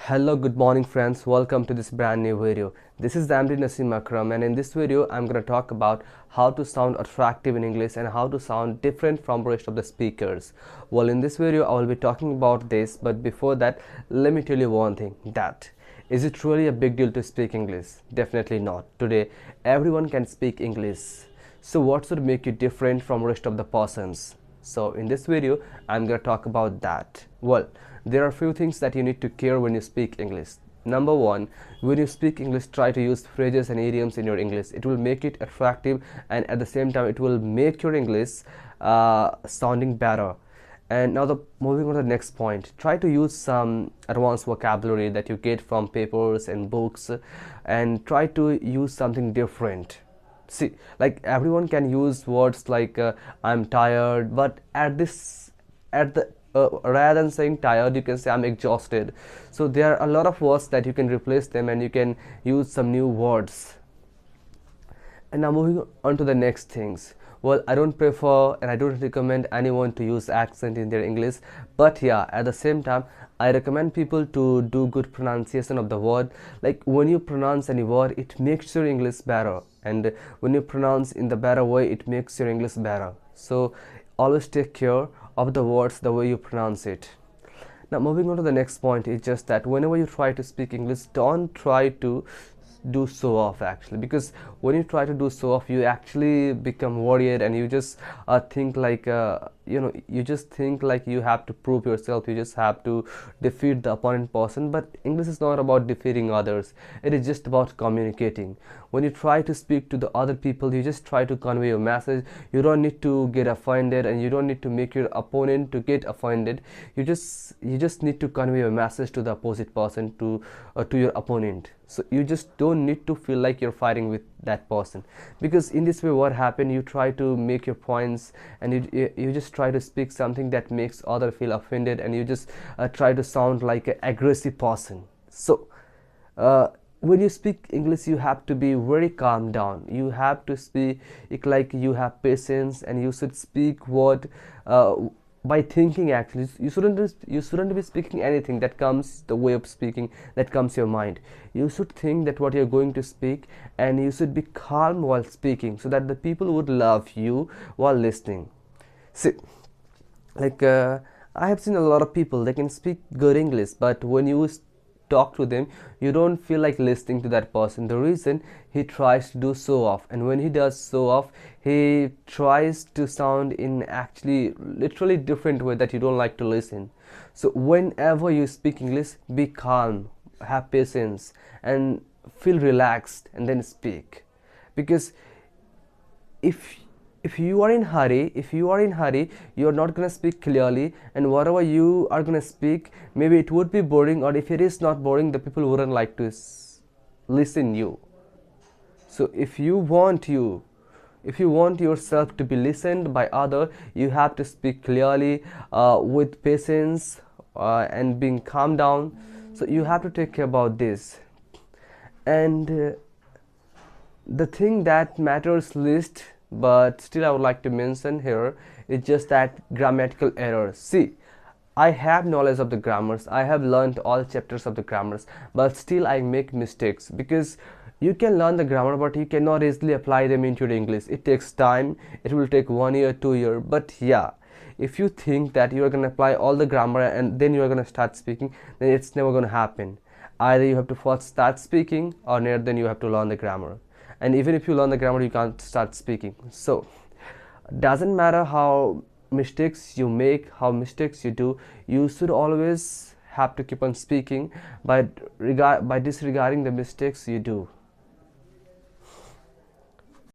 Hello, good morning friends. Welcome to this brand new video. This is Amri Nasim Akram, and in this video I'm going to talk about how to sound attractive in English and how to sound different from the rest of the speakers. Well, in this video I will be talking about this, but before that let me tell you one thing, that is it really a big deal to speak English? Definitely not. Today everyone can speak English. So what should make you different from the rest of the persons? So in this video I'm going to talk about that. Well, there are few things that you need to care when you speak English. Number one, when you speak English, try to use phrases and idioms in your English. It will make it attractive, and at the same time it will make your English sounding better. And now moving on to the next point, try to use some advanced vocabulary that you get from papers and books, and try to use something different. See, like everyone can use words like I'm tired, but at the rather than saying tired, you can say I'm exhausted. So there are a lot of words that you can replace them, and you can use some new words. And now moving on to the next things. Well, I don't prefer and I don't recommend anyone to use accent in their English, but yeah, at the same time I recommend people to do good pronunciation of the word. Like when you pronounce any word, it makes your English better, and when you pronounce in the better way, it makes your English better. So always take care of the words, the way you pronounce it. Now moving on to the next point is just that whenever you try to speak English, don't try to do show off actually, because when you try to do show off, you actually become worried, and you just think like you just think like you have to prove yourself, you just have to defeat the opponent person. But English is not about defeating others, it is just about communicating. When you try to speak to the other people, you just try to convey your message. You don't need to get offended, and you don't need to make your opponent to get offended. You just need to convey your message to the opposite person, to your opponent. So you just don't need to feel like you're fighting with that person, because in this way what happened, you try to make your points, and you just try to speak something that makes other feel offended, and you just try to sound like an aggressive person. So when you speak English, you have to be very calm down. You have to speak like you have patience, and you should speak word by thinking. Actually, you shouldn't be speaking anything that comes the way of speaking that comes your mind. You should think that what you're going to speak, and you should be calm while speaking, so that the people would love you while listening. See, like I have seen a lot of people, they can speak good English, but when you talk to them, you don't feel like listening to that person. The reason, he tries to do show off, and when he does show off, he tries to sound in actually literally different way that you don't like to listen. So whenever you speak English, be calm, have patience, and feel relaxed, and then speak. Because if if you are in hurry, you are not going to speak clearly, and whatever you are going to speak, maybe it would be boring, or if it is not boring, the people wouldn't like to listen you. So if you want yourself to be listened by other, you have to speak clearly, with patience, and being calm down. So you have to take care about this. And the thing that matters least, but still I would like to mention here, is just that grammatical errors. See, I have knowledge of the grammars, I have learned all chapters of the grammars, but still I make mistakes, because you can learn the grammar, but you cannot easily apply them into your English. It takes time, it will take 1 year, 2 year. But yeah, if you think that you are going to apply all the grammar and then you are going to start speaking, then it's never going to happen. Either you have to first start speaking, or then you have to learn the grammar. And even if you learn the grammar, you can't start speaking. So doesn't matter how mistakes you make, how mistakes you do, you should always have to keep on speaking by disregarding the mistakes you do.